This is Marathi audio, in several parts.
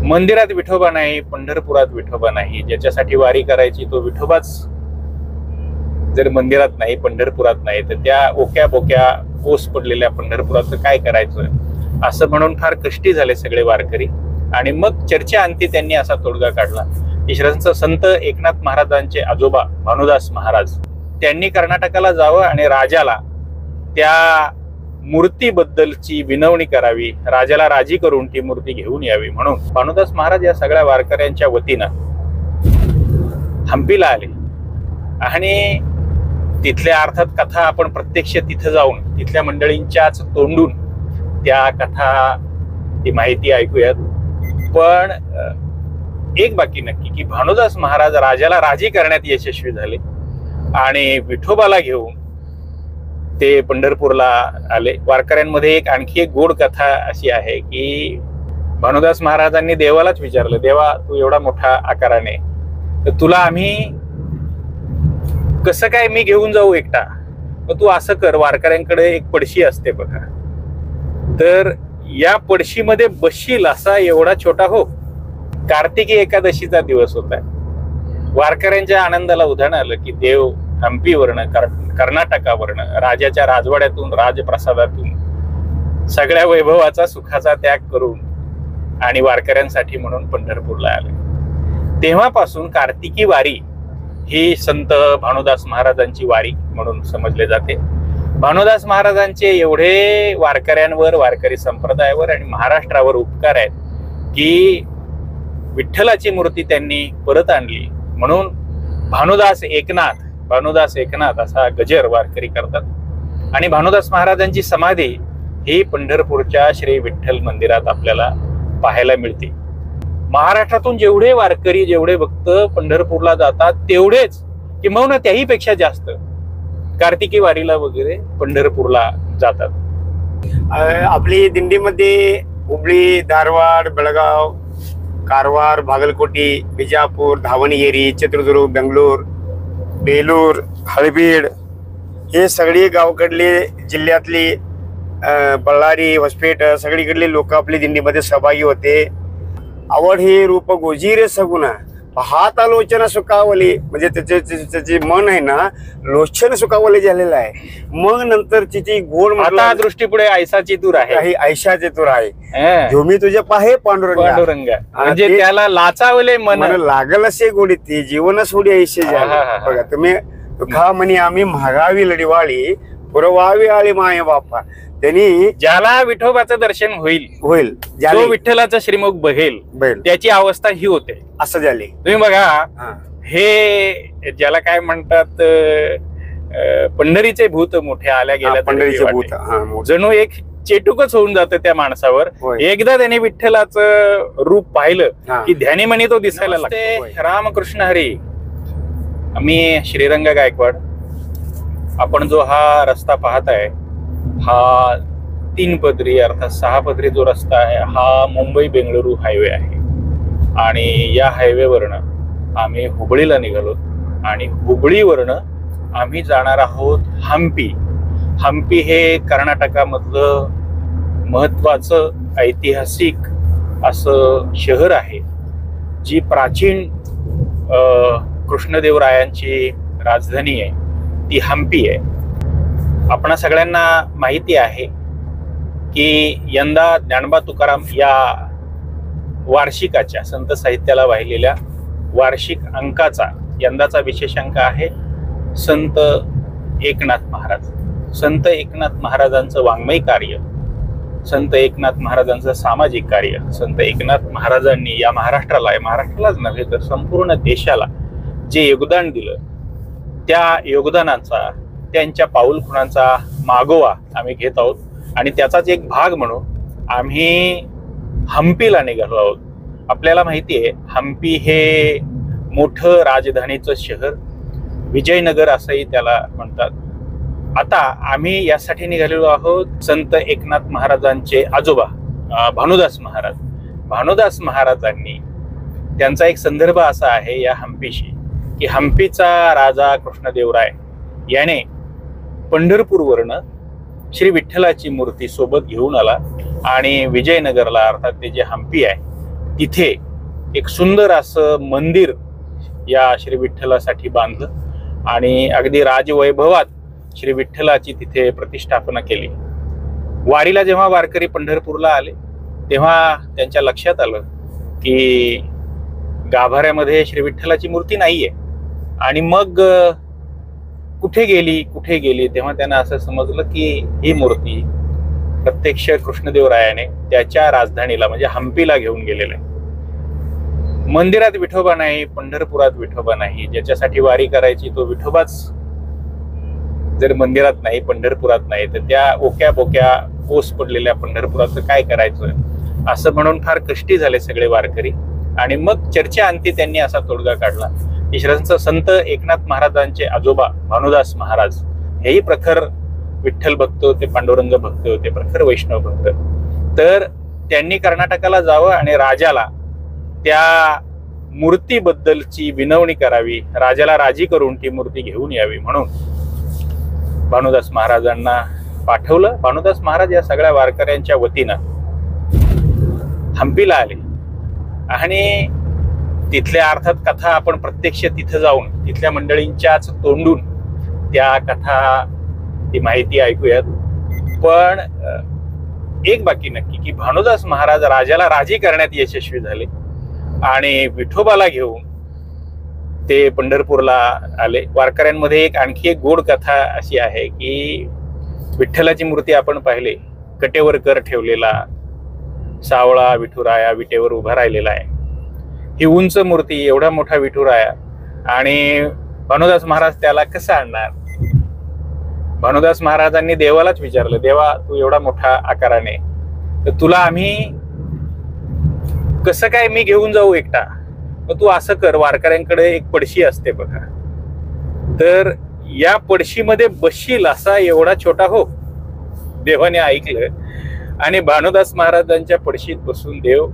मंदिरात विठोबा नाही, पंढरपुरात विठोबा नाही. ज्याच्यासाठी वारी करायची तो विठोबाच जर मंदिरात नाही, पंढरपुरात नाही, तर त्या ओक्या बोक्या ओस पडलेल्या पंढरपुराचं काय करायचं असं म्हणून फार कष्टी झाले सगळे वारकरी. आणि मग चर्चा अंती त्यांनी असा तोडगा काढला की संत एकनाथ महाराजांचे आजोबा भानुदास महाराज त्यांनी कर्नाटकाला जावं आणि राजाला त्या मूर्तीबद्दलची विनवणी करावी, राजाला राजी करून ती मूर्ती घेऊन यावी. म्हणून भानुदास महाराज या सगळ्या वारकऱ्यांच्या वतीनं हंपीला आले आणि तिथल्या अर्थात कथा आपण प्रत्यक्ष तिथं जाऊन तिथल्या मंडळींच्याच तोंडून त्या कथा ती माहिती ऐकूयात. पण एक बाकी नक्की की भानुदास महाराज राजाला राजी करण्यात यशस्वी झाले आणि विठोबाला घेऊन ते पंढरपूरला आले. वारकऱ्यांमध्ये आणखी एक गोड कथा अशी आहे की भानुदास महाराजांनी देवालाच विचारलं, देवा तू एवढा मोठा आकाराने, तर तुला आम्ही कसं काय मी घेऊन जाऊ एकटा, मग तू असं कर, वारकऱ्यांकडे एक पडशी असते बघा, तर या पडशीमध्ये बसशील असा एवढा छोटा हो. कार्तिकी एकादशीचा दिवस होता. वारकऱ्यांच्या आनंदाला उधाण आलं की देव हंपीवरनं कर्नाटकावरनं राजाच्या राजवाड्यातून राजप्रसादातून सगळ्या वैभवाचा सुखाचा त्याग करून आणि वारकऱ्यांसाठी म्हणून पंढरपूरला आले. तेव्हापासून कार्तिकी वारी ही संत भानुदास महाराजांची वारी म्हणून समजले जाते. भानुदास महाराजांचे एवढे वारकऱ्यांवर, वारकरी संप्रदायावर आणि महाराष्ट्रावर उपकार आहेत की विठ्ठलाची मूर्ती त्यांनी परत आणली म्हणून भानुदास एकनाथ असा गजर वारकरी करतात. आणि भानुदास महाराजांची समाधी ही पंढरपूरच्या श्री विठ्ठल मंदिरात आपल्याला पाहायला मिळते. महाराष्ट्रातून जेवढे वारकरी, जेवढे भक्त पंढरपूरला जातात तेवढेच किंबहुना त्याही पेक्षा जास्त कार्तिकी वारीला वगैरे पंढरपूरला जातात. आपली दिंडीमध्ये हुबळी, धारवाड, बेळगाव, कारवार, बागलकोटी, बिजापूर, धावणगेरी, चित्रदुर्ग, बेंगलोर, बेलूर, हळबीड हे सगळी गावकडले, जिल्ह्यातली बಳ್ಳारी, होसपेठ सगळीकडले लोक आपली दिंडीमध्ये सहभागी होते. आवड ही रूप गोजीरे सगुणा पाहता लोचन सुखावली, म्हणजे त्याचे मन आहे ना लोचन सुखावले झालेलं आहे. मग नंतर तिची गोड आता दृष्टी पुढे ऐसाची तूर आहे, ऐशाचे तूर आहे, झोमी तुझे पाहे पांडुरंग, म्हणजे त्याला लाचावले मन लागल असे गोडी ती जीवन सोडी ऐशे झाले. बघा तुम्ही खा म्हणे आम्ही महागावी लढीवाळी पुरवावी आळी माये बापा. त्यांनी ज्याला विठोबाचं दर्शन होईल जो विठ्ठलाचं श्रीमुख बघेल त्याची अवस्था ही होते असं झाले. तुम्ही बघा हे ज्याला काय म्हणतात पंढरीचे भूत मोठे आल्या गेल्या, पंढरीचे भूत जणू एक चेटूकच होऊन जातं त्या माणसावर. एकदा त्याने विठ्ठलाचं रूप पाहिलं की ध्यानीमनी तो दिसायला लागतो. रामकृष्ण हरी. मी श्रीरंग गायकवाड. आपण जो हा रस्ता पाहताय हा 3 पदरी अर्थात 6 पदरी जो रस्ता आहे हा मुंबई बेंगळुरू हायवे आहे. आणि या हायवेवरनं आम्ही हुबळीला निघालो आणि हुबळीवरनं आम्ही जाणार आहोत हंपी. हंपी हे कर्नाटकामधलं महत्वाचं ऐतिहासिक असं शहर आहे, जी प्राचीन कृष्णदेवरायांची राजधानी आहे ती हंपी आहे. आपणा सगळ्यांना माहिती आहे की यंदा ज्ञानोबा तुकाराम या वार्षिकाच्या संत साहित्याला वाहिलेल्या वार्षिक अंकाचा यंदाचा विशेष अंक आहे संत एकनाथ महाराज. संत एकनाथ महाराजांचं वाङ्मय कार्य, संत एकनाथ महाराजांचं सामाजिक कार्य, संत एकनाथ महाराजांनी या महाराष्ट्रालाच नव्हे तर संपूर्ण देशाला जे योगदान दिलं त्या योगदानाचा, त्यांच्या पाऊलखुणांचा मागोवा आम्ही घेत आहोत. आणि त्याचाच एक भाग म्हणून आम्ही हंपीला निघालो आहोत. आपल्याला माहिती आहे हंपी हे मोठं राजधानीचं शहर, विजयनगर असंही त्याला म्हणतात. आता आम्ही यासाठी निघालेलो आहोत संत एकनाथ महाराजांचे आजोबा भानुदास महाराज. भानुदास महाराजांनी त्यांचा एक संदर्भ असा आहे या हंपीशी की हंपीचा राजा कृष्णदेवराय याने पंढरपूरवरनं श्री विठ्ठलाची मूर्ती सोबत घेऊन आला आणि विजयनगरला अर्थात ते जे हंपी आहे तिथे एक सुंदर असं मंदिर या श्री विठ्ठलासाठी बांधलं आणि अगदी राजवैभवात श्री विठ्ठलाची तिथे प्रतिष्ठापना केली. वारीला जेव्हा वारकरी पंढरपूरला आले तेव्हा त्यांच्या लक्षात आलं की गाभाऱ्यामध्ये श्री विठ्ठलाची मूर्ती नाहीये. आणि मग कुठे गेली तेव्हा त्यांना असं समजलं की ही मूर्ती प्रत्यक्ष कृष्णदेवरायाने त्याच्या राजधानीला म्हणजे हम्पीला घेऊन गेलेलं आहे. मंदिरात विठोबा नाही, पंढरपुरात विठोबा नाही. ज्याच्यासाठी वारी करायची तो विठोबाच जर मंदिरात नाही, पंढरपुरात नाही, तर त्या ओक्या बोक्या ओस पडलेल्या पंढरपुराचं काय करायचं असं म्हणून फार कष्टी झाले सगळे वारकरी. आणि मग चर्चा अंती त्यांनी असा तोडगा काढला की संत एकनाथ महाराजांचे आजोबा भानुदास महाराज हेही प्रखर विठ्ठल भक्त होते, पांडुरंग भक्त होते, प्रखर वैष्णव भक्त. तर त्यांनी कर्नाटकाला जावं आणि राजाला त्या मूर्तीबद्दलची विनवणी करावी, राजाला राजी करून ती मूर्ती घेऊन यावी म्हणून भानुदास महाराजांना पाठवलं. भानुदास महाराज या सगळ्या वारकऱ्यांच्या वतीनं हम्पीला आले आणि तिथल्या अर्थात कथा आपण प्रत्यक्ष तिथं जाऊन तिथल्या मंडळींच्याच तोंडून त्या कथा ती माहिती ऐकूयात. पण एक बाकी नक्की की भानुदास महाराज राजाला राजी करण्यात यशस्वी झाले आणि विठोबाला घेऊन ते पंढरपूरला आले. वारकऱ्यांमध्ये आणखी एक गोड कथा अशी आहे की विठ्ठलाची मूर्ती आपण पाहिले, कटेवर कर ठेवलेला सावळा विठुराया विटेवर उभा राहिलेला आहे. ही उंच मूर्ती, एवढा मोठा विठुराया, आणि भानुदास महाराज त्याला कसं आणणार? भानुदास महाराजांनी देवालाच विचारलं, देवा तू एवढा मोठा आकाराने, तर तुला आम्ही कसं काय मी घेऊन जाऊ एकटा? मग तू असं कर, वारकऱ्यांकडे एक पडशी असते बघा, तर या पडशीमध्ये बसशील असा एवढा छोटा हो. देवाने ऐकलं आणि भानुदास महाराजांच्या पडशीत बसून देव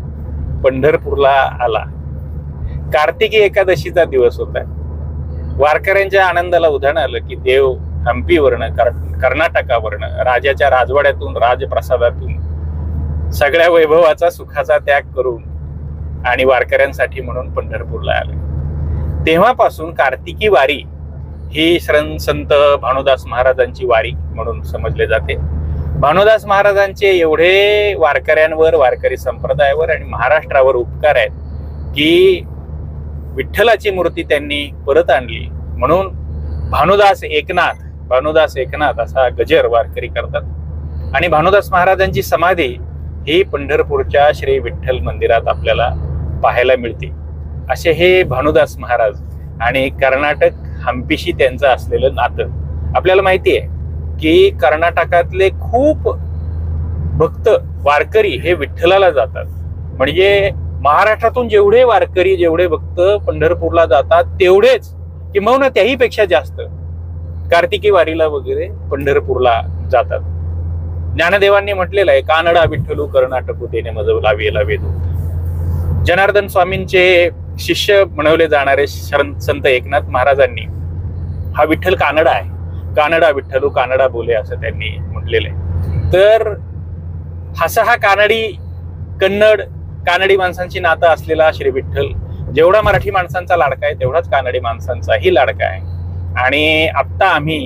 पंढरपूरला आला. कार्तिकी एकादशीचा दिवस होता. वारकऱ्यांच्या आनंदाला उधाण आलं की देव हम्पीवरनं कर्नाटकावरनं राजाच्या राजवाड्यातून राजप्रसादातून सगळ्या वैभवाचा सुखाचा त्याग करून आणि वारकऱ्यांसाठी म्हणून पंढरपूरला आले. तेव्हापासून कार्तिकी वारी ही संत भानुदास महाराजांची वारी म्हणून समजले जाते. भानुदास महाराजांचे एवढे वारकऱ्यांवर, वारकरी संप्रदायावर आणि महाराष्ट्रावर उपकार आहेत की विठ्ठलाची मूर्ती त्यांनी परत आणली म्हणून भानुदास एकनाथ असा गजर वारकरी करतात. आणि भानुदास महाराजांची समाधी ही पंढरपूरच्या श्री विठ्ठल मंदिरात आपल्याला पाहायला मिळते. असे हे भानुदास महाराज आणि कर्नाटक हम्पीशी त्यांचं असलेलं नातं. आपल्याला माहिती आहे की कर्नाटकातले खूप भक्त वारकरी हे विठ्ठलाला जातात. म्हणजे महाराष्ट्रातून जेवढे वारकरी, जेवढे भक्त पंढरपूरला जातात तेवढेच किंवा त्याही पेक्षा जास्त कार्तिकी वारीला वगैरे पंढरपूरला जातात. ज्ञानदेवांनी म्हटलेलं आहे, कानडा विठ्ठलू कर्नाटकू तेने मज लावेला वेदू. जनार्दन स्वामींचे शिष्य म्हणवले जाणारे संत एकनाथ महाराजांनी हा विठ्ठल कानडा आहे, कानडा विठ्ठलू कानडा बोले असं त्यांनी म्हटलेलं आहे. तर हा कानडी माणसांची नातं असलेला श्री विठ्ठल जेवढा मराठी माणसांचा लाडका आहे तेवढाच कानडी माणसांचाही लाडका आहे. आणि आत्ता आम्ही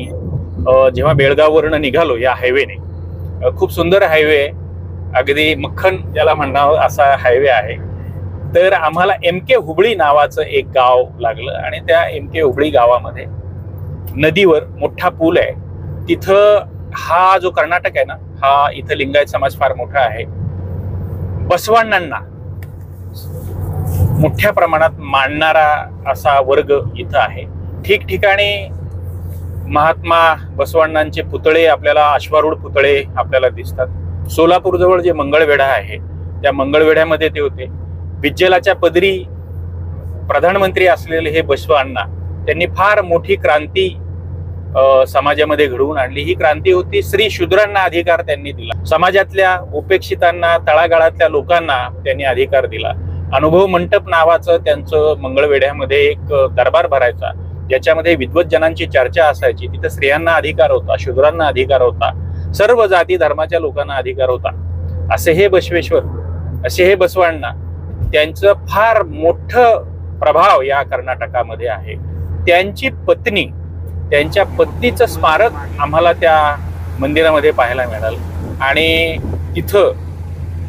जेव्हा बेळगाववरनं निघालो या हायवेने, खूप सुंदर हायवे, अगदी मक्खन ज्याला म्हणावं असा हायवे आहे. तर आम्हाला MK हुबळी नावाचं एक गाव लागलं आणि त्या MK हुबळी गावामध्ये नदीवर मोठा पूल आहे. तिथं हा जो कर्नाटक आहे ना, हा इथं लिंगायत समाज फार मोठा आहे. बसवांनांना मोठ्या प्रमाणात मानणारा असा वर्ग इथं आहे. ठिकठिकाणी महात्मा बसवांनांचे पुतळे आपल्याला, अश्वारूढ पुतळे आपल्याला दिसतात. सोलापूर जवळ जे मंगळवेढा आहे त्या मंगळवेढ्यामध्ये ते होते. विज्जलाच्या पदरी प्रधानमंत्री असलेले हे बसवांना, त्यांनी फार मोठी क्रांती समाजामध्ये घडवून आणली. ही क्रांती होती स्त्री शूद्रांना अधिकार त्यांनी दिला, समाजातल्या उपेक्षितांना, तळागाळातल्या लोकांना त्यांनी अधिकार दिला. अनुभव मंडप नावाचं त्यांचं मंगळवेढ्यामध्ये एक दरबार भरायचा, ज्याच्यामध्ये विद्वज्जनांची चर्चा असायची. तिथं स्त्रियांना अधिकार होता, शूद्रांना अधिकार होता, सर्व जाती धर्माच्या लोकांना अधिकार होता. असे हे बसवेश्वर, असे हे बसवांना त्यांचं फार मोठं प्रभाव या कर्नाटकामध्ये आहे. त्यांची पत्नी, त्यांच्या पत्नीचं स्मारक आम्हाला त्या मंदिरामध्ये पाहायला मिळालं. आणि तिथं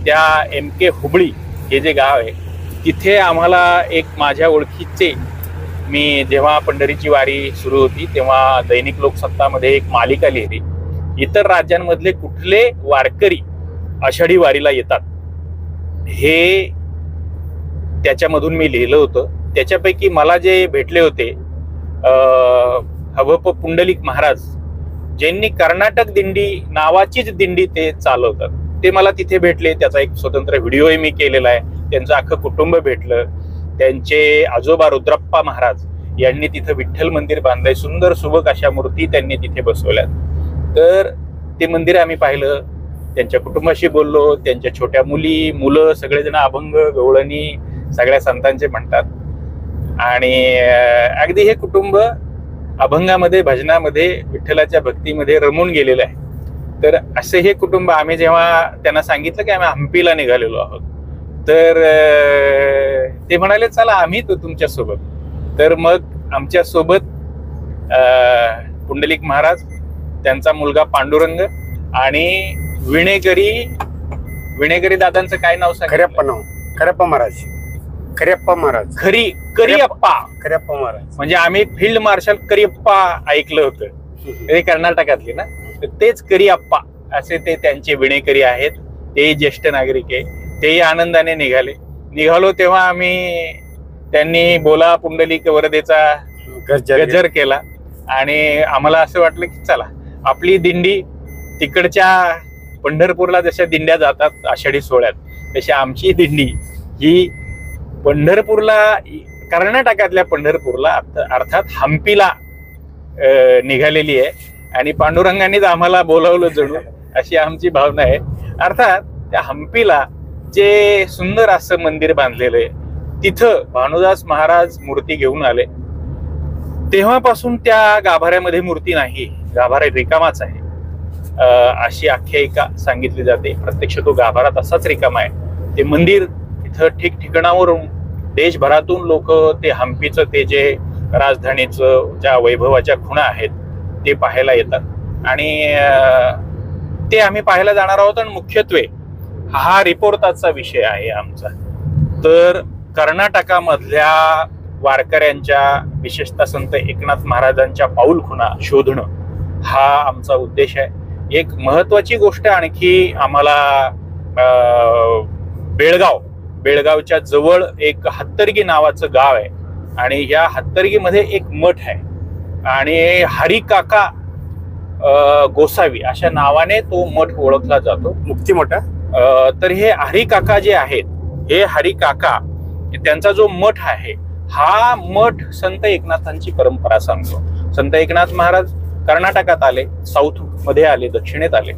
त्या MK हुबळी हे जे गाव आहे तिथे आम्हाला एक माझ्या ओळखीचे, मी जेव्हा पंढरीची वारी सुरू होती तेव्हा दैनिक लोकसत्तामध्ये एक मालिका लिहिली, इतर राज्यांमधले कुठले वारकरी आषाढी वारीला येतात, हे त्याच्यामधून मी लिहिलं होतं. त्याच्यापैकी मला जे भेटले होते हभप पुंडलिक महाराज, ज्यांनी कर्नाटक दिंडी नावाचीच दिंडी ते चालवतात, ते मला तिथे भेटले. त्याचा एक स्वतंत्र व्हिडिओही मी केलेला आहे. त्यांचं अख्खं कुटुंब भेटलं. त्यांचे आजोबा रुद्रप्पा महाराज यांनी तिथं विठ्ठल मंदिर बांधलंय. सुंदर सुबक अशा मूर्ती त्यांनी तिथे बसवल्यात. तर ते मंदिर आम्ही पाहिलं, त्यांच्या कुटुंबाशी बोललो. त्यांच्या छोट्या मुली, मुलं सगळेजण अभंग गवळणी सगळ्या संतांचे म्हणतात. आणि अगदी हे कुटुंब अभंगामध्ये, भजनामध्ये, विठ्ठलाच्या भक्तीमध्ये रमून गेलेलं आहे. तर असे हे कुटुंब, आम्ही जेव्हा त्यांना सांगितलं की आम्ही हम्पीला निघालेलो आहोत, तर ते म्हणाले चला आम्ही तो तुमच्या सोबत. तर मग आमच्या सोबत पुंडलिक महाराज, त्यांचा मुलगा पांडुरंग आणि विणेकरी दादांचं काय नाव सांग? खऱ्याप्पा महाराज. करियप्पा महाराज म्हणजे आम्ही फील्ड मार्शल करियप्पा ऐकलं होतं, ते कर्नाटकातले ना, तर तेच करियप्पा असे ते त्यांचे विणेकरी आहेत. ते ज्येष्ठ नागरिक आहे. तेही आनंदाने निघालो तेव्हा आम्ही, त्यांनी बोला पुंडलिक वरदेचा गजर केला आणि आम्हाला असं वाटलं की चला आपली दिंडी तिकडच्या पंढरपूरला जशा दिंड्या जातात आषाढी सोहळ्यात, तशी आमची दिंडी ही पंढरपूरला, कर्नाटकातल्या पंढरपूरला अर्थात हम्पीला निघालेली आहे. आणि पांडुरंगानेच आम्हाला बोलावलं जणू, अशी आमची भावना आहे. अर्थात त्या हम्पीला जे सुंदर असं मंदिर बांधलेलं आहे, तिथं भानुदास महाराज मूर्ती घेऊन आले. तेव्हापासून त्या गाभाऱ्यामध्ये मूर्ती नाही, गाभारा रिकामाच आहे अशी आख्यायिका सांगितली जाते. प्रत्यक्ष तो गाभारा तसाच रिकामा आहे. ते मंदिर तिथं ठिकठिकाणावरून देशभरातून लोक ते हम्पीचं, ते जे राजधानीचं ज्या वैभवाच्या खुणा आहेत ते पाहायला येतात. आणि ते आम्ही पाहायला जाणार आहोत. आणि मुख्यत्वे हा रिपोर्टाचा विषय आहे आमचा. तर कर्नाटकामधल्या वारकऱ्यांच्या, विशेषतः संत एकनाथ महाराजांच्या पाऊलखुणा शोधणं हा आमचा उद्देश आहे. एक महत्वाची गोष्ट आणखी आम्हाला, बेळगावच्या जवळ एक हत्तरगी नावाचं गाव आहे आणि या हत्तरगीमध्ये एक मठ आहे आणि हरिकाका गोसावी अशा नावाने तो मठ ओळखला जातो, मुक्ती मठ. तर हे हरिकाका जे आहेत, हे हरिकाका, त्यांचा जो मठ आहे, हा मठ संत एकनाथांची परंपरा सांगतो. संत एकनाथ महाराज कर्नाटकात आले, साऊथ मध्ये आले, दक्षिणेत आले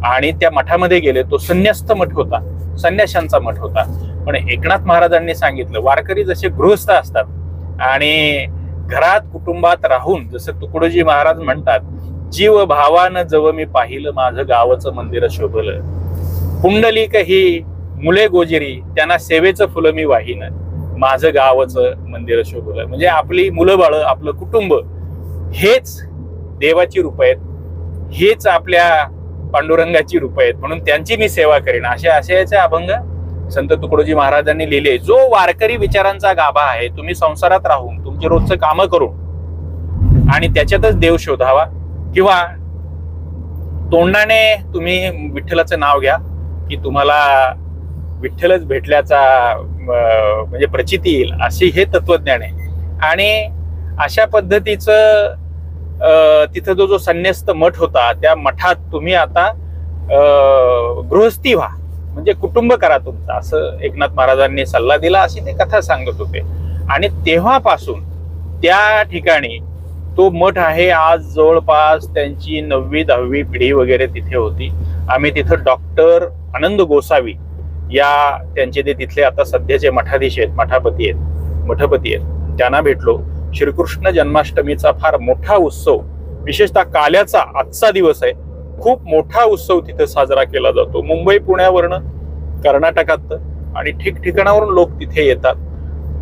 आणि त्या मठामध्ये गेले. तो संन्यस्त मठ होता, संन्याशांचा मठ होता. पण एकनाथ महाराजांनी सांगितलं, वारकरी जसे गृहस्थ असतात आणि घरात कुटुंबात राहून, जसं तुकडोजी महाराज म्हणतात, जीव भावानं जव मी पाहिलं माझं गावाचं मंदिर शोभलं, पुंडलिक ही मुले गोजिरी त्यांना सेवेचं फुलं मी वाहीन, माझं गावाचं मंदिर शोभलं. म्हणजे आपली मुलं बाळ, आपलं कुटुंब हेच देवाची रूप आहेत, हेच आपल्या पांडुरंगाची रूप आहेत, म्हणून त्यांची मी सेवा करेन, अशा आशयाचे अभंग संत तुकडोजी महाराजांनी लिहिले. जो वारकरी विचारांचा गाभा आहे, तुम्ही संसारात राहून तुमची रोजचं कामं करून आणि त्याच्यातच देव शोधावा, किंवा तोंडाने तुम्ही विठ्ठलाचं नाव घ्या की तुम्हाला विठ्ठलच भेटल्याचा म्हणजे प्रचिती येईल, अशी हे तत्वज्ञान आहे. आणि अशा पद्धतीचं तिथं जो संन्यस्त मठ होता, त्या मठात तुम्ही आता गृहस्थी व्हा, म्हणजे कुटुंब करा तुमचं, असं एकनाथ महाराजांनी सल्ला दिला, अशी ते कथा सांगत होते. आणि तेव्हापासून त्या ठिकाणी तो मठ आहे. आज जवळपास त्यांची 9वी 10वी पिढी वगैरे तिथे होती. आम्ही तिथं डॉक्टर आनंद गोसावी या त्यांचे ते तिथले आता सध्याचे मठाधीश आहेत, मठपती आहेत, त्यांना भेटलो. श्रीकृष्ण जन्माष्टमीचा फार मोठा उत्सव, विशेषतः काल्याचा आजचा दिवस आहे, खूप मोठा उत्सव तिथे साजरा केला जातो. मुंबई पुण्यावरनं, कर्नाटकात आणि ठिकठिकाणावरून लोक तिथे येतात.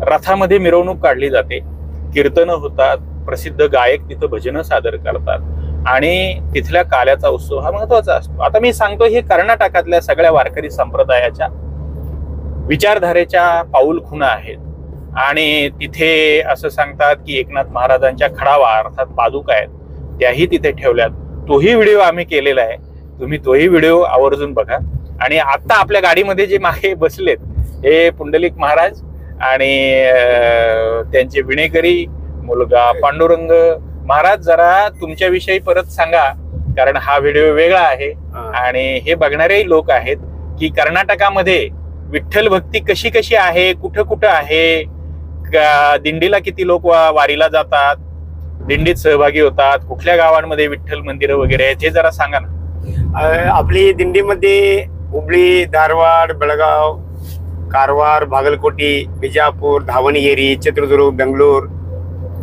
रथामध्ये मिरवणूक काढली जाते, कीर्तनं होतात, प्रसिद्ध गायक तिथं भजनं सादर करतात आणि तिथल्या काल्याचा उत्सव हा महत्वाचा असतो. आता मी सांगतो हे कर्नाटकातल्या सगळ्या वारकरी संप्रदायाच्या विचारधारेच्या पाऊलखुणा आहेत. आणि तिथे असं सांगतात की एकनाथ महाराजांच्या खडावा अर्थात पादुका आहेत त्याही तिथे ठेवल्यात. तोही व्हिडिओ आम्ही केलेला आहे, तुम्ही तोही व्हिडिओ आवर्जून बघा. आणि आता आपल्या गाडीमध्ये जे मागे बसलेत हे पुंडलिक महाराज आणि त्यांचे विणेकरी मुलगा पांडुरंग महाराज. जरा तुमच्याविषयी परत सांगा, कारण हा व्हिडिओ वेगळा आहे आणि हे बघणारेही लोक आहेत की कर्नाटकामध्ये विठ्ठल भक्ती कशी कशी आहे, कुठं कुठं आहे, दिंडीला किती लोक वारीला जातात, दिंडीत सहभागी होतात, कुठल्या गावांमध्ये विठ्ठल मंदिरं वगैरे आहेत हे जरा सांगा ना. आपली दिंडीमध्ये हुबळी, धारवाड, बेळगाव, कारवार, बागलकोटी, बिजापूर, धावणगेरी, चित्रदुर्ग, बेंगलोर,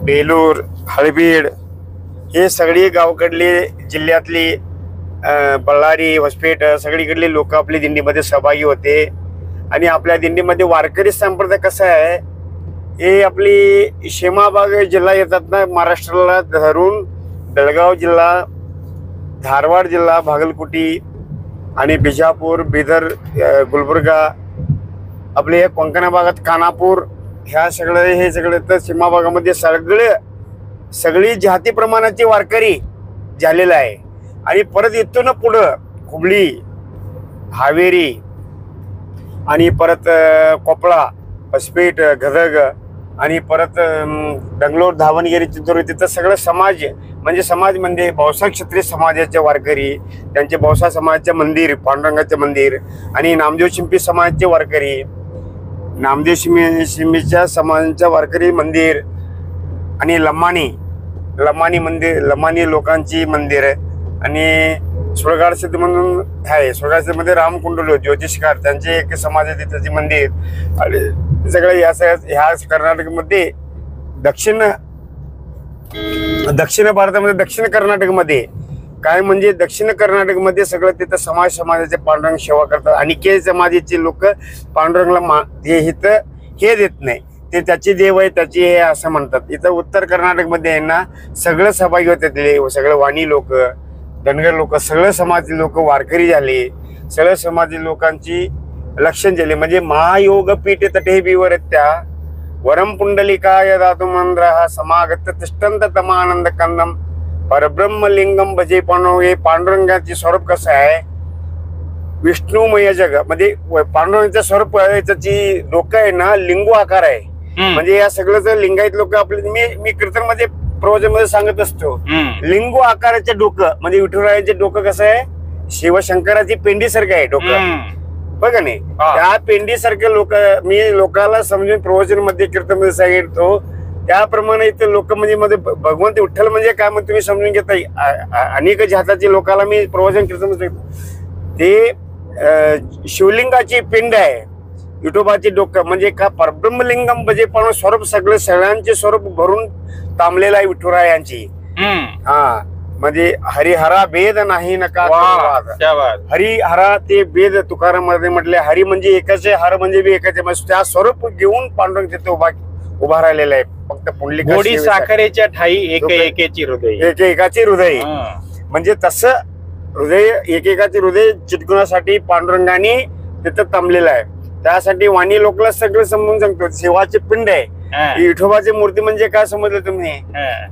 बेलूर, हळबीड हे सगळी गावकडले जिल्ह्यातली बಳ್ಳारी, होसपेट सगळीकडले लोक आपली दिंडीमध्ये सहभागी होते. आणि आपल्या दिंडीमध्ये वारकरी संप्रदाय कसा आहे, हे आपली शेमाबाग जिल्हा येतात ना महाराष्ट्राला धरून, बेळगाव जिल्हा, धारवाड जिल्हा, बागलकोटी आणि बिजापूर, बिदर, गुलबर्गा, आपले या कोकणा भागात कानापूर, ह्या सगळे हे सगळे तर सीमा भागामध्ये सगळी जाती प्रमाणाचे वारकरी झालेला आहे. आणि परत इथून पुढं हुबळी, हावेरी आणि परत कोपळा, हॉस्पेट, गदग आणि परत बेंगलोर, धावणगेरी, चित्तूर तिथं सगळं समाज म्हणजे भावसा क्षत्रिय समाजाचे वारकरी, त्यांचे भावसा समाजाचे मंदिर, पांडुरंगाचे मंदिर आणि नामदेव शिंपी समाजाचे वारकरी, नामदेव शिंपीच्या समाजाच्या वारकरी मंदिर आणि लमानी मंदिर, लमानी लोकांची मंदिर आणि सुळगाड सिद्ध म्हणून आहे. सुळगाड सिद्ध मध्ये रामकुंडल ज्योतिषकार त्यांचे एक समाजाचे त्याचे मंदिर आणि सगळं ह्या कर्नाटकमध्ये दक्षिण भारतामध्ये दक्षिण कर्नाटकमध्ये काय म्हणजे दक्षिण कर्नाटकमध्ये सगळं तिथं समाजाचे पांडुरंग सेवा करतात. आणि के समाजाचे लोक पांडुरंगला हे देत नाही, ते त्याची देव आहे त्याची हे असं म्हणतात. इथं उत्तर कर्नाटकमध्ये आहे ना सगळं सहभागी होते, सगळं वाणी लोक, धनगर लोक, सगळं समाजातील लोक वारकरी झाले. सगळ्या समाजातील लोकांची लक्षण झाले. म्हणजे महायोग पीठ तटे बिवर त्या वरम पुंडलिकाय धातु मंद्र समागत तिष्ठंत तमानंद कंदम परब्रह्म लिंगम भजे पांडव. हे पांडुरंगाचे स्वरूप कसं आहे, विष्णुमय जग म्हणजे पांडुरंगाचं स्वरूप त्याची डोकं आहे ना लिंगू आकार आहे. म्हणजे या सगळं लिंगायत लोक आपले मी कीर्तन मध्ये प्रवचन मध्ये सांगत असतो, लिंगू आकाराचे डोकं म्हणजे विठुरायाचे डोकं कसं आहे, शिवशंकराची पेंडी सारखं आहे डोकं, बघा नाही. त्या पेंडी सारखे लोक मी लोकांना समजून प्रवचन मध्ये कीर्तन मध्ये सांगिततो. त्याप्रमाणे इथे लोक म्हणजे मध्ये भगवंत विठ्ठल म्हणजे काय मग तुम्ही समजून घेता. अनेक जाताचे लोकांना मी प्रवचन कीर्तन मध्ये ते शिवलिंगाची पिंड आहे, विठोबाची डोकं म्हणजे का परब्रह्मलिंगम म्हणजे पण स्वरूप सगळ्यांचे स्वरूप भरून तांबलेला आहे विठुरायांची. हा म्हणजे हरिहरा भेद नाही नका हरिहरा ते भेद तुकाराम मध्ये म्हटले. हरी म्हणजे एकच आहे, हर म्हणजे बी एकच आहे. त्या स्वरूप घेऊन पांडुरंग तिथे उभा राहिलेला आहे. फक्त पुंडलिक गोडी साखरेच्या ठाई एकेची हृदय म्हणजे तसं हृदय एकेकाचे हृदय चिटकवण्यासाठी पांडुरंगाने तिथं थांबलेलं आहे. त्यासाठी वाणी लोकला सगळं समजून सांगतो. शिवाची पिंड आहे, विठोबाची मूर्ती म्हणजे काय समजलं तुम्ही,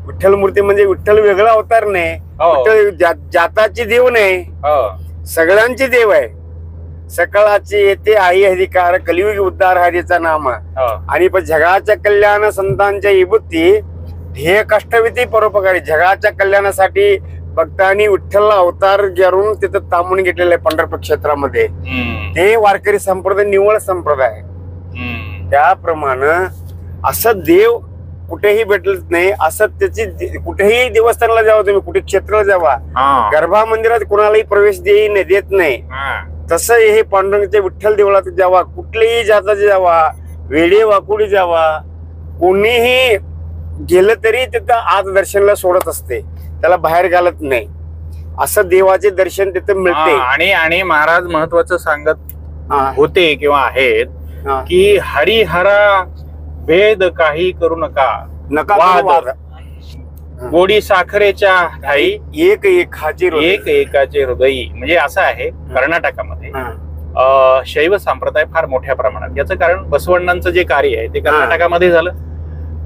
विठ्ठल मूर्ती म्हणजे विठ्ठल वेगळा अवतार नाही, विठ्ठल जाताची देव नाही, सगळ्यांची देव आहे. सकळाची येते आई अधिकार कलियुग उद्धार हरीचा नाम आणि पण जगाच्या कल्याण संतांच्या विभूती ध्येय कष्टविधी परोपकारी. जगाच्या कल्याणासाठी भक्तांनी विठ्ठलला अवतार करून तिथं थांबून घेतलेलं आहे पंढरपूर क्षेत्रामध्ये. ते वारकरी संप्रदाय निवळ संप्रदाय. त्याप्रमाणे असं देव कुठेही भेटत नाही. असं त्याची कुठेही देवस्थानाला जावा तुम्ही, कुठे क्षेत्राला जावा, गर्भा मंदिरात कुणालाही प्रवेश देत नाही. तसं हे पांडुरंगाच्या विठ्ठल देवळात जावा, कुठल्याही जाताचे जावा, वेडे वाकुडी जावा, कोणीही गेलं तरी तिथं आत दर्शनला सोडत असते, त्याला बाहेर घालत नाही. असं देवाचे दर्शन तिथे मिळते. आणि महाराज महत्वाचं सांगत होते किंवा आहेत हा. की हरिहरा भेद काही करू नका, नका वाद. वाद. गोडी साखरेच्या ठाई एक एकाचे हृदय. एक एकाचे हृदयी. म्हणजे असं आहे कर्नाटकामध्ये हा. शैव संप्रदाय फार मोठ्या प्रमाणात. याचं कारण बसवण्णांचं जे कार्य आहे ते कर्नाटकामध्ये झालं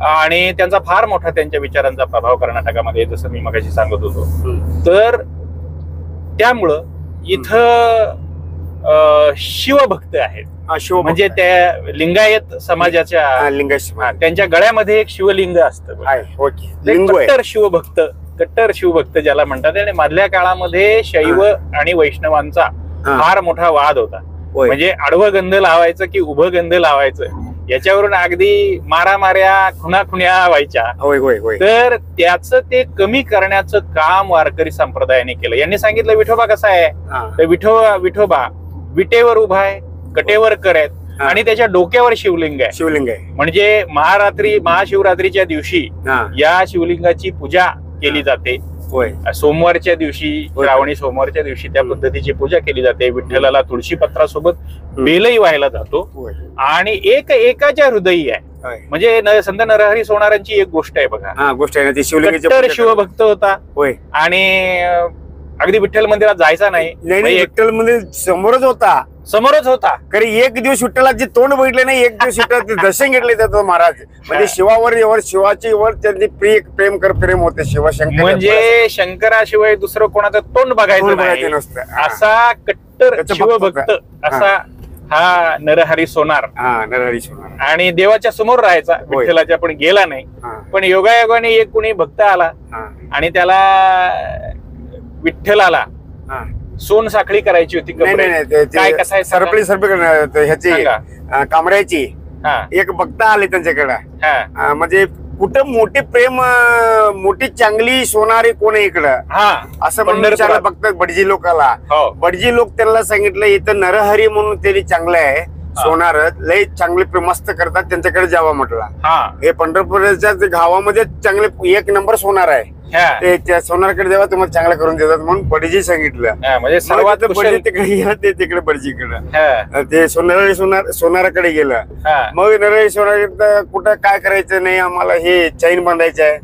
आणि त्यांचा फार मोठा त्यांच्या विचारांचा प्रभाव कर्नाटकामध्ये, जसं मी मगाशी सांगत होतो. तर त्यामुळं इथं शिवभक्त आहेत. म्हणजे त्या लिंगायत समाजाच्या लिंगायत त्यांच्या गळ्यामध्ये एक शिवलिंग असतं. कट्टर शिवभक्त ज्याला म्हणतात. आणि मधल्या काळामध्ये शैव आणि वैष्णवांचा फार मोठा वाद होता. म्हणजे आडवं गंध लावायचं की उभं गंध लावायचं याच्यावरून अगदी मारामाऱ्या खुणाखुण्या व्हायच्या. तर त्याचं ते कमी करण्याचं काम वारकरी संप्रदायाने केलं. यांनी सांगितलं विठोबा कसा आहे, तर विठोबा विटेवर उभा आहे, कटेवर करत आणि त्याच्या डोक्यावर शिवलिंग आहे. म्हणजे महाशिवरात्रीच्या दिवशी या शिवलिंगाची पूजा केली जाते. सोमवारच्या दिवशी, श्रावणी सोमवारच्या दिवशी त्या पद्धतीची पूजा केली जाते. विठ्ठलाला तुळशी पत्रासोबत बेलही व्हायला जातो आणि एक एकाच्या हृदयी आहे. म्हणजे संत नरहरी सोनारांची एक गोष्ट आहे बघा. कट्टर शिवभक्त होता आणि अगदी विठ्ठल मंदिरात जायचा नाही. विठ्ठल मंदिर समोरच होता. कारण एक दिवस विठ्ठलाचे तोंड बघितले नाही, एक दिवस विठ्ठलाचे दर्शन घेतले जातो महाराज. म्हणजे शिवावर शिवाची वर त्यांनी प्रेम होते. शिवशंकर म्हणजे शंकराशिवाय दुसरं कोणाचं तोंड बघायचं नसतं. असा कट्टर शिवभक्त असा हा नरहरी सोनार. आणि देवाच्या समोर राहायचा. विठ्ठलाच्या पण गेला नाही. पण योगायोगाने एक कुणी भक्त आला आणि त्याला विठ्ठलाला सोन साखळी करायची होती. काय कसं आहे, सरपळी ह्याची कांबऱ्याची एक भक्त आले त्यांच्याकडे. म्हणजे कुठं मोठी चांगली सोनारी कोण आहे इकडं असं म्हणून भक्त बडजी लोकाला. बडजी लोक त्यांना सांगितलं इथं नरहरी म्हणून त्यांनी चांगलं आहे सोनार, लय चांगले मस्त करतात, त्यांच्याकडे जावं म्हटलं. हे पंढरपूरच्या गावामध्ये चांगले एक नंबर सोनार आहे. त्या सोनारकडे जेव्हा तुम्हाला चांगलं करून देतात म्हणून बडजी सांगितलं. म्हणजे सर्वात बडजी तिकडे गेला, ते तिकडे बडजीकडे ते सोनाराकडे गेलं. मग नरहरी सोनार कुठं काय करायचं नाही, आम्हाला हे चैन बांधायचं आहे,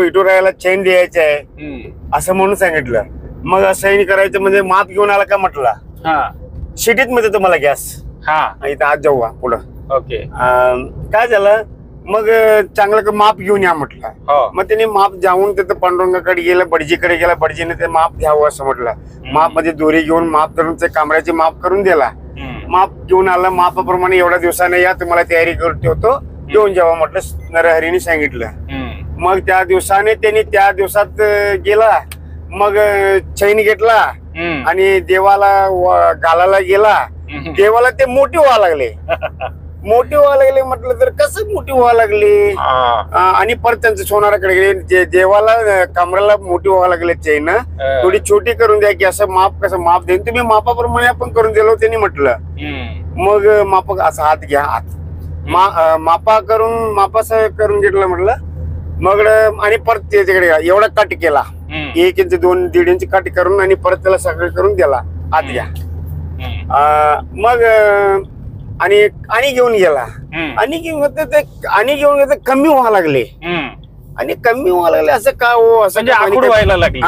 इटोरायला चैन द्यायचं आहे असं म्हणून सांगितलं. मग चैन करायचं म्हणजे माप घेऊन आला का म्हटलं, शिटीत मध्ये तुम्हाला गॅस इथं आज जाऊ पुढं. ओके. काय झालं, मग चांगलं माप घेऊन या म्हटलं. मग त्यांनी माप जाऊन तिथं पांडुरंगाकडे गेलं, बडजीकडे गेला. बडजीने ते माप घ्यावं असं म्हटलं. माप मध्ये दोरी घेऊन माप धरून ते कांबऱ्याचे माप करून दिला. माप घेऊन आला. मापाप्रमाणे एवढ्या दिवसाने या, तुम्हाला तयारी करून ठेवतो, घेऊन जावं म्हटलं नरहरीने सांगितलं. मग त्या दिवसाने त्यांनी त्या दिवसात गेला. मग चैन घेतला आणि देवाला घालायला गेला. देवाला ते मोठी व्हायला लागले म्हटलं तर कसं मोठी व्हायला लागली. आणि परत त्यांचं सोनाराकडे गेले. देवाला कमराला मोठी व्हायला लागले चैन, थोडी छोटी करून द्या की असं माप कसं माप देईन तुम्ही मापाप्रमाणे आपण करून दिलो त्यांनी म्हटलं. मग माप असं हात घ्या, हात मापा करून घेतलं म्हटलं. मग आणि परत त्याच्याकडे एवढा कट केला, 1 इंच 2-1.5 इंच कट करून आणि परत त्याला सगळं करून दिला, हात घ्या. मग आणि घेऊन गेला. आणि घेऊन कमी व्हायला लागले. आणि कमी व्हायला लागले असं का हो, असं व्हायला लागले.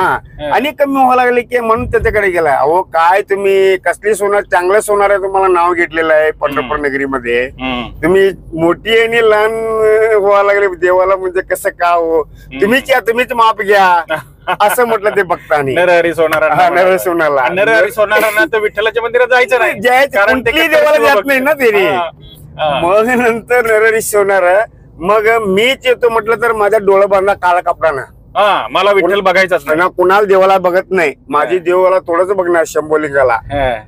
आणि कमी व्हायला लागले की म्हणून त्याच्याकडे गेला. अहो काय तुम्ही कसली सोनार, चांगलं सोनार आहे तुम्हाला नाव घेतलेलं आहे पंढरपूर नगरीमध्ये, तुम्ही मोठी आणि लहान व्हायला लागले देवाला, म्हणजे कसं का हो, तुम्हीच माप घ्या असं म्हटलं ते भक्तांनी. नरहरी सोनारांना तर विठ्ठलाच्या मंदिरात जायचं नाही, कारण ते देवाला जात नाही ना त्यांनी. मग नंतर नरहरी सोनार, मग मीच येतो म्हटलं तर माझा डोळा बांधला काळा कपडानं. मला विठ्ठल बघायचाच ना, कुणाला देवाला बघत नाही. माझी देवाला थोडंच बघणार, शंभोलिंगाला,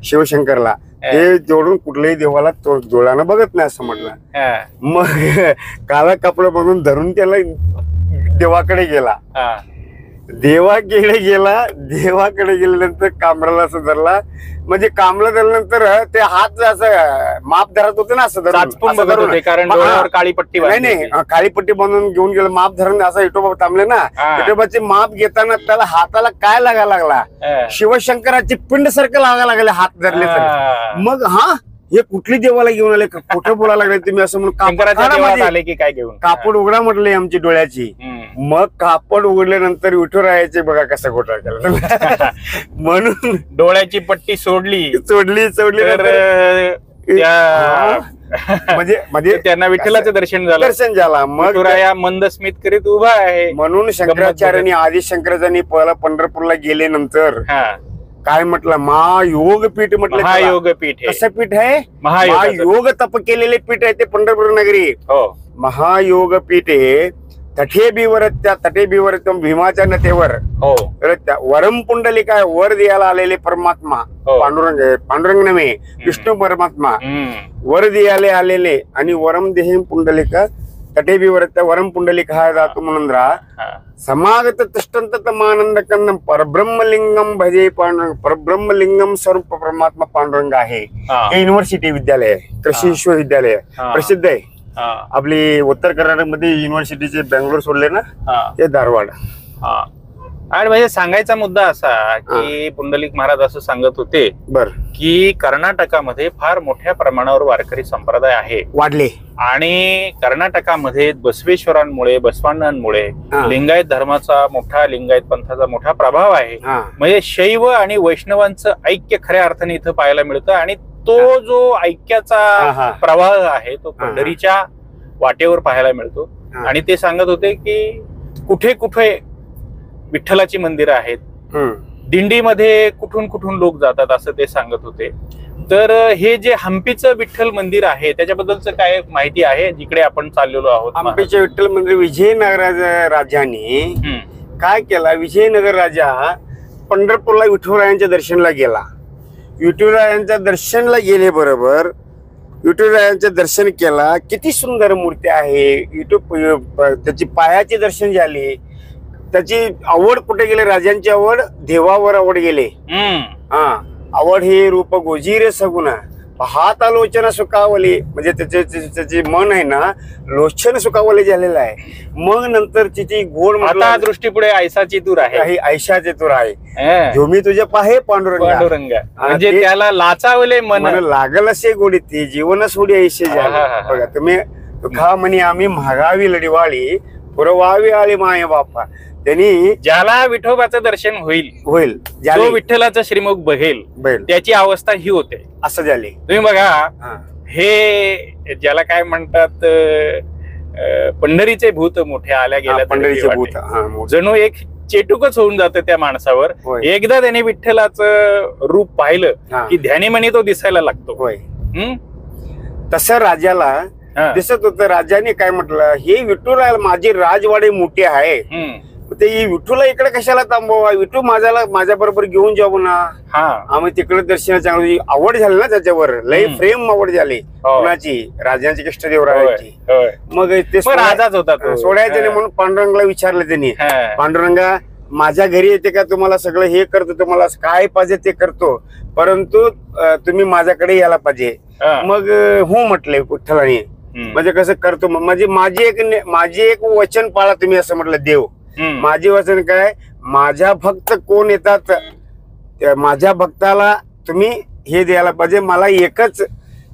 शिवशंकरला. हे जोडून कुठल्याही देवाला डोळ्यानं बघत नाही असं म्हटलं. मग काळा कपडा बांधून धरून त्याला देवाकडे गेला. देवाकडे गेल्यानंतर कांबराला असं धरला. म्हणजे कांबला धरल्यानंतर ते हात असं माप धरत होते ना, असं धरून, कारण काळी पट्टी नाही काळी पट्टी बांधून घेऊन गेलं. माप धरून असं विठोबा थांबले ना, विठोबाचे माप घेताना त्याला हाताला काय लागायला लागला, शिवशंकराची पिंड सारखं लागायला लागले हात धरले तर. मग हे कुठली देवाला घेऊन आले, कुठं बोलायला लागले तुम्ही असं म्हणून शंकराच्या देवात आले की काय घेऊन? कापड उघडा म्हटले आमची डोळ्याची. मग कापड उघडल्यानंतर विठुरायाचे बघा कसा घोटाळा केला. म्हणून डोळ्याची पट्टी सोडली सोडली तर म्हणजे त्यांना विठ्ठलाचं दर्शन झालं. मग विठुराया मंदस्मित करीत उभा आहे. म्हणून शंकराचार्यांनी आधी शंकराचार्यांनी पहिला पंढरपूरला गेले नंतर काय म्हटलं, महायोग पीठ म्हटलं. महायोग पीठ कसं पीठ आहे? महायोग तप केलेले पीठ आहे ते पंढरपूर नगरी. महायोग पीठ आहे. तठे बिवर त्या तटे बिवर भीमाच्या नतेवर वरम पुंडलिका वर द्यायला आलेले परमात्मा पांडुरंग. पांडुरंग नव्हे, विष्णू परमात्मा वर द्यायला आलेले. आणि वरम देह पुंडलिका तटे बिवर त्या वरम पुंडलिका हा जातो म्हणून समागत तिष्ठंत तमानंद कंदम परब्रह्मलिंगम भजे पांडुरंग. परब्रह्मलिंगम स्वरूप परमात्मा पांडुरंग आहे. हे युनिव्हर्सिटी विद्यालय आहे, कृषी विश्वविद्यालय प्रसिद्ध आहे. आपली उत्तर कर्नाटकमध्ये युनिव्हर्सिटीचे बँगलोर सोडले ना, ते धारवाड. आणि म्हणजे सांगायचा मुद्दा असा की पुंडलिक महाराज असं सांगत होते की कर्नाटकामध्ये फार मोठ्या प्रमाणावर वारकरी संप्रदाय आहे, वाढले. आणि कर्नाटकामध्ये बसवेश्वरांमुळे बसवांनांमुळे लिंगायत धर्माचा मोठा, लिंगायत पंथाचा मोठा प्रभाव आहे. म्हणजे शैव आणि वैष्णवांचं ऐक्य खऱ्या अर्थाने इथं पाहायला मिळतं. आणि तो जो ऐक्याचा प्रवाह आहे तो पंढरीच्या वाटेवर पाहायला मिळतो. आणि ते सांगत होते की कुठे कुठे विठ्ठलाची मंदिरं आहेत, दिंडीमध्ये कुठून कुठून लोक जातात असं ते सांगत होते. तर हे जे हंपीचं विठ्ठल मंदिर आहे त्याच्याबद्दलच काय माहिती आहे जिकडे आपण चाललेलो आहोत? हंपीचे विठ्ठल मंदिर विजयनगर राजाने काय केला, विजयनगर राजा पंढरपूरला विठुरायांच्या दर्शनला गेला. विठुरायांच्या दर्शनला गेले बरोबर, विठुरायांचं दर्शन केला. किती सुंदर मूर्ती आहे. त्याची पायाचे दर्शन झाले. त्याची आवड कुठे गेले, राजांची आवड देवावर आवड गेले. आवड हे रूप गोजीरे सगुणा पाहत लोचन सुखावली. म्हणजे त्याचे मन आहे ना लोचन सुखावले झालेलं आहे. मग नंतर तिची गोड आता दृष्टी पुढे ऐसाची तूर आहे, ऐशाचे तूर आहे. जो मी तुझे पाहे पांडुरंग. म्हणजे त्याला लाचावले मन लागल असे गोडी ती जीवन सोडी ऐशे झाले. बघा तुम्ही खा म्हणे आम्ही महागावी लढीवाळी पुरवावी आली माये बापा. त्यांनी ज्याला विठोबाचं दर्शन होईल जो विठ्ठलाचं श्रीमुख बघेल त्याची अवस्था ही होते असं झाले. तुम्ही बघा हे ज्याला काय म्हणतात पंढरीचे भूत मोठे आल्या गेल्या. पंढरीचे भूत जणू एक चेटूकच होऊन जातं त्या माणसावर. एकदा त्याने विठ्ठलाचं रूप पाहिलं की ध्यानीमनी तो दिसायला लागतो. तसं राजाला दिसत होतं. राजाने काय म्हटलं, हे विठुराया माझी राजवाडे मोठी आहे, ते विठूला इकडे कशाला थांबवा, विठू माझ्या बरोबर घेऊन जाऊ ना. आम्ही तिकडे दर्शन चांगली आवड झाली ना त्याच्यावर, लय प्रेम आवड झाली कुणाची, राजांची कृष्णदेवरायांची. मग ते राजाच होता सोडायचं नाही म्हणून पांडुरंगला विचारलं त्यांनी, पांडुरंगा माझ्या घरी येते का, तुम्हाला सगळं हे करतो, तुम्हाला काय पाहिजे ते करतो, परंतु तुम्ही माझ्याकडे यायला पाहिजे. मग हो म्हटले विठ्ठलाने. म्हणजे कसं करतो, म्हणजे माझी एक वचन पाळा तुम्ही असं म्हटलं देव. माझे वचन काय, माझ्या भक्त कोण येतात माझ्या भक्ताला तुम्ही हे द्यायला पाहिजे. मला एकच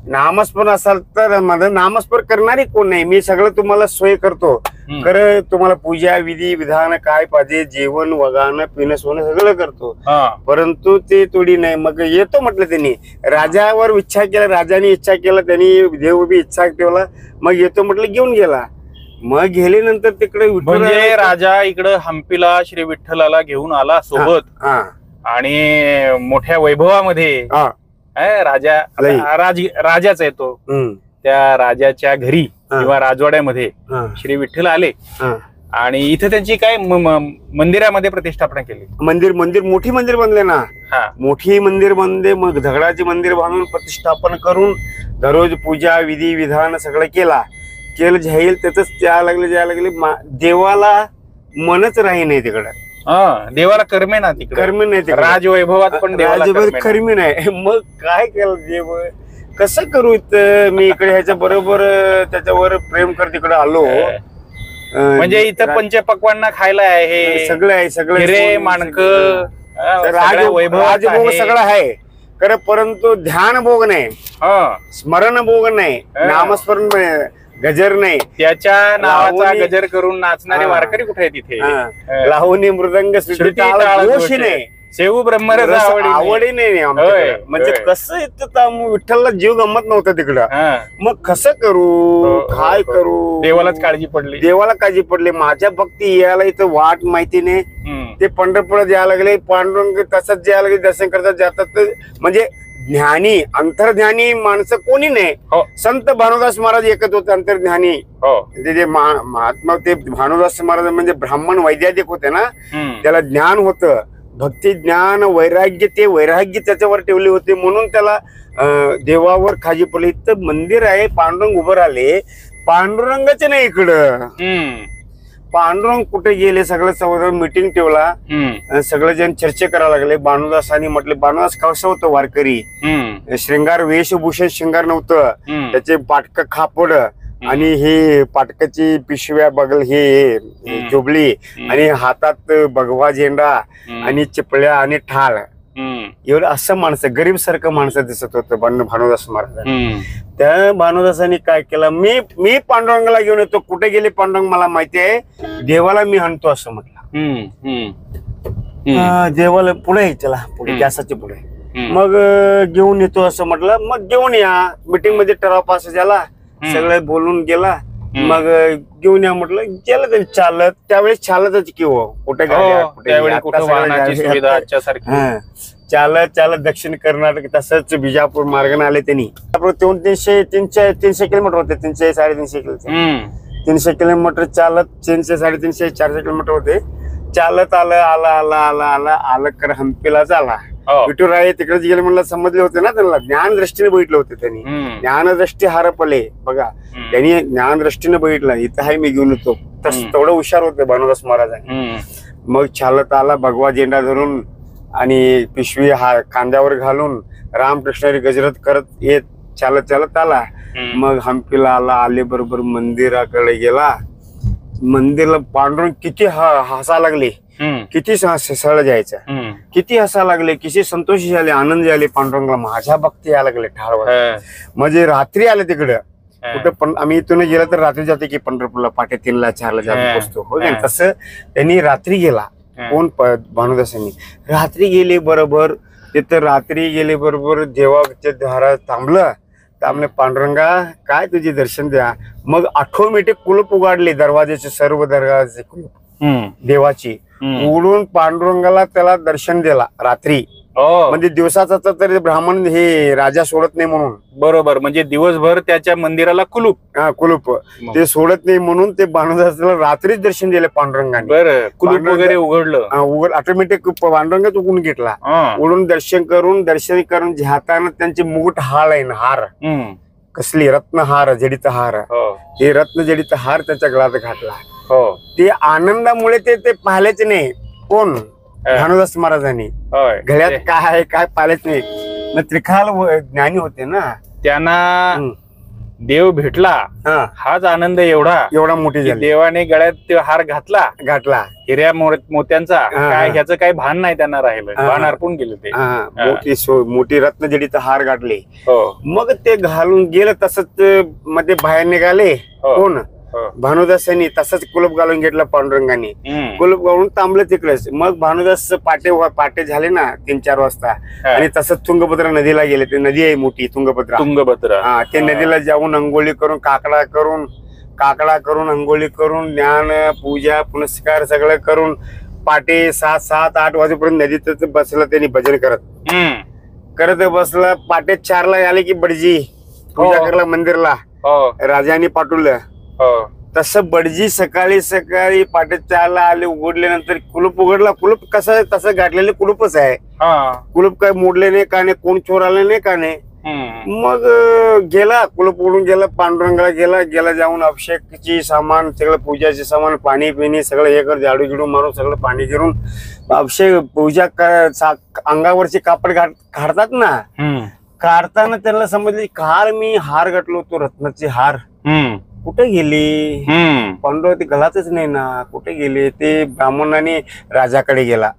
नामस्मरण असाल तर माझं नामस्मरण करणारी कोण नाही, मी सगळं तुम्हाला सोय करतो. खरं तुम्हाला पूजा विधी विधान काय पाहिजे, जेवण वगाणं पिणं सोनं सगळं करतो, परंतु ते थोडी नाही. मग येतो म्हटलं त्यांनी, राजावर इच्छा केला, राजाने इच्छा केला, त्यांनी देव बी इच्छा ठेवला. मग येतो म्हटलं, घेऊन गेला. मग गेल्यानंतर तिकडे म्हणजे राजा इकडं हंपीला श्री विठ्ठलाला घेऊन आला सोबत, आणि मोठ्या वैभवामध्ये राजाच येतो. त्या राजाच्या घरी किंवा राजवाड्यामध्ये श्री विठ्ठल आले आणि इथं त्यांची काय मंदिरामध्ये प्रतिष्ठापना केली. मंदिर मोठी मंदिर बांधले ना, मोठी मंदिर बांधले. मग दगडाचे मंदिर बांधून प्रतिष्ठापन करून दररोज पूजा विधी विधान सगळं केलं जाईल. त्याच जायला लागले देवाला मनच राही नाही तिकडं. देवाला कर्मे ना तिकडे, कर्मे नाही तिकडे, राजवैभवात पण कर्मी नाही. मग काय केलं देव, कसं करू, मी इकडे ह्याच्या बरोबर त्याच्यावर प्रेम कर तिकडे आलो. म्हणजे इथं पंचपक्वांना खायला आहे, सगळं आहे, सगळं हिरे माणक राजभोग सगळं आहे. खरं परंतु ध्यान भोग नाही, हा स्मरण भोग नाही, नामस्मरण नाही, गजर नाही. त्याच्या नावाचा लावणी- गजर करून नाचणारे हा. वारकरी कुठे आहे तिथे? लावणी मृदंग श्रुती ताळ दोष नाही, शेऊ ब्रह्मरस रस आवडी आवडी नाही आमच्याकडे. होय, म्हणजे होय. कसं येतं विठ्ठलला जीव गमत नव्हता तिकडं. हा. मग कसं करू, हो, काय हो. करू, देवालाच काळजी पडली. देवाला काळजी पडली. माझ्या भक्ती यायला इथं वाट माहिती नाही. हम्म. ते पंढरपुरात यायला लागले, पांडुरंग तसंच यायला लागले, दर्शन करतात जातात. म्हणजे ज्ञानी अंतर्ज्ञानी माणसं कोणी नाही. हो. संत भानुदास महाराज एकच होते अंतर्ज्ञानी. हो. ते जे महात्मा ते भानुदास महाराज म्हणजे ब्राह्मण वैद्याधिक होते ना, हम्म. त्याला ज्ञान होतं, भक्ती ज्ञान वैराग्य, ते वैराग्य त्याच्यावर ठेवले होते म्हणून त्याला देवावर खाजी पडली. इथं मंदिर आहे, पांडुरंग उभं राहिले, पांडुरंगाचे नाही इकडं. हम्म. पांडुरंग कुठे गेले सगळं सगळं मिटिंग ठेवला. हम्म. सगळे जण चर्चा करायला लागले. भानुदासांनी म्हटले भानुदास कसं होतं वारकरी, हम्म. श्रृंगार वेशभूषण श्रृंगार नव्हतं, हम्म. त्याचे पाटक खापड आणि हे पाटकाची पिशव्या बगल हे झोबली आणि हातात भगवा झेंडा आणि चिपळ्या आणि ठाळ, हम्म. एवढं असं माणसं गरीब सारखं माणसं दिसत होतं भानुदास महाराज. हम्म. त्या भानुदासांनी काय केलं, मी पांडुरंगाला घेऊन येतो. कुठे गेले पांडुरंग मला माहिती आहे, देवाला मी आणतो असं म्हटलं. हम्म. हम्म. देवाला पुढे आहे, त्याला पुढे गॅसाच्या पुढे. हम्म. मग घेऊन येतो असं म्हटलं. मग घेऊन या, मीटिंग मध्ये ठराव पास झाला, सगळं बोलून गेला. मग घेऊन या म्हटलं. गेलं तरी चालत, त्यावेळेस चालतच की हो, कुठे गाड्या, कुठे त्यावेळी आता कुठं सगळ्या वाहनाची गाड्या. सुविधा आजच्या सारखी. चालत चालत दक्षिण कर्नाटक तसंच बिजापूर मार्गाने आले त्यांनी. आपण 300 किलोमीटर होते, 300 350 किलोमीटर. हम्म. 300 किलोमीटर चालत, 300 350 400 किलोमीटर होते. चालत आलं कर हंपीलाच आला. हो. विठुराय तिकडेच गेले म्हणलं, समजले होते ना त्यांना, ज्ञान दृष्टीने बघितलं होते त्यांनी. हम्म. ज्ञानदृष्टी हरपले बघा, त्यांनी ज्ञान दृष्टीने बघितलं. इथं आहे मी घेऊन येतो, तेवढं हुशार होते भानुदास महाराजांनी. हम्म. मग चालत आला, भगवा झेंडा धरून आणि पिशवी खांद्यावर घालून रामकृष्णारी गजरत करत येत चालत आला. मग हंपीला आले बरोबर मंदिराकडे गेला. मंदिरला पांडुरंग किती हसा लागले, किती सळ जायचं, किती हसा लागले, किती संतोषी झाले, आनंद झाले. पांडुरंगला माझ्या भक्ती यायला लागले ठाळवर. म्हणजे रात्री आले तिकडं. कुठं पण आम्ही इथून गेला तर रात्री जाते की पंढरपूरला पहाटे 3ला 4ला जातो पोचतो. हो का, तसं त्यांनी रात्री गेला. कोण भानुदासांनी रात्री गेले बरोबर. तिथं रात्री गेले बरोबर देवाच्या दारात थांबले. पांडुरंगा काय तुझे दर्शन द्या. मग ऑटोमॅटिक कुलूप उघडले, दरवाजाचे सर्व दरवाजे कुलूप देवाची उघडून पांडुरंगाला त्याला दर्शन दिला रात्री. म्हणजे दिवसाचा तरी ब्राह्मण हे राजा सोडत नाही म्हणून. बरोबर, म्हणजे दिवसभर त्याच्या मंदिराला कुलूप. कुलूप ते सोडत नाही म्हणून ते भानुदासाला रात्रीच दर्शन दिले पांडुरंगाने. बरं, कुलूप वगैरे उघडलं, ऑटोमॅटिक पांडुरंगाच उघडून घेतला. उघडून दर्शन करून हाताने त्यांचे मुकुट हार आहे ना, हार कसली रत्नहार जडित हार, हे रत्न जडित हार त्याच्या गळ्यात घातला. ते आनंदामुळे ते पाहिलेच नाही. कोण भानुदास महाराजांनी गळ्यात काय आहे काय पाहिलेच नाही. मग त्रिकाल ज्ञानी होते ना, त्यांना देव भेटला हाच आनंद एवढा मोठी झाली. देवाने गळ्यात ते हार घातला हिऱ्या मोत्यांचा, काय ह्याचं काही भान नाही त्यांना राहिलं, भान अर्पून गेले ते. मोठी रत्न जडित हार गाठले. मग ते घालून गेलं, तसंच मध्ये बाहेर निघाले. कोण भानुदासांनी तसंच कुलूप घालून घेतला पांडुरंगाने. कुलूप घालून थांबलं तिकडेच. मग भानुदास पाटे झाले ना 3-4 वाजता, आणि तसंच तुंगभद्रा नदीला गेले. ते नदी आहे मोठी तुंगभद्रा. ते नदीला जाऊन अंघोळी करून काकडा करून अंघोळी करून ज्ञान पूजा पुनस्कार सगळं करून पाटे 7-8 वाजेपर्यंत नदीत बसला. त्यांनी भजन करत बसला. पाटे 4ला आले की बडजी पूजा करायला मंदिरला राजाने पाठवलं. तसं बडजी सकाळी पाटे 4ला आले. उघडल्यानंतर कुलूप उघडला. कुलूप कसं तसं गाठलेले कुलूपच आहे. कुलूप काय मोडले नाही का नाही, कोण चोर आले नाही का नाही. मग गेला, कुलूप उडून गेला. पांडुरंगाला गेला जाऊन अभिषेकची सामान सगळं, पूजाचे सामान, पाणी पिणी सगळं हे कर, झाडू गिडू मारून सगळं पाणी गिरून अभिषेक पूजा अंगावरचे कापड काढतात ना, काढताना त्यांना समजले काल मी हार घातलो होतो, रत्नाचे हार कुठे गेले. पांडुरंग ते गळातच नाही ना, कुठे गेले. ते ब्राह्मणाने राजाकडे गेला.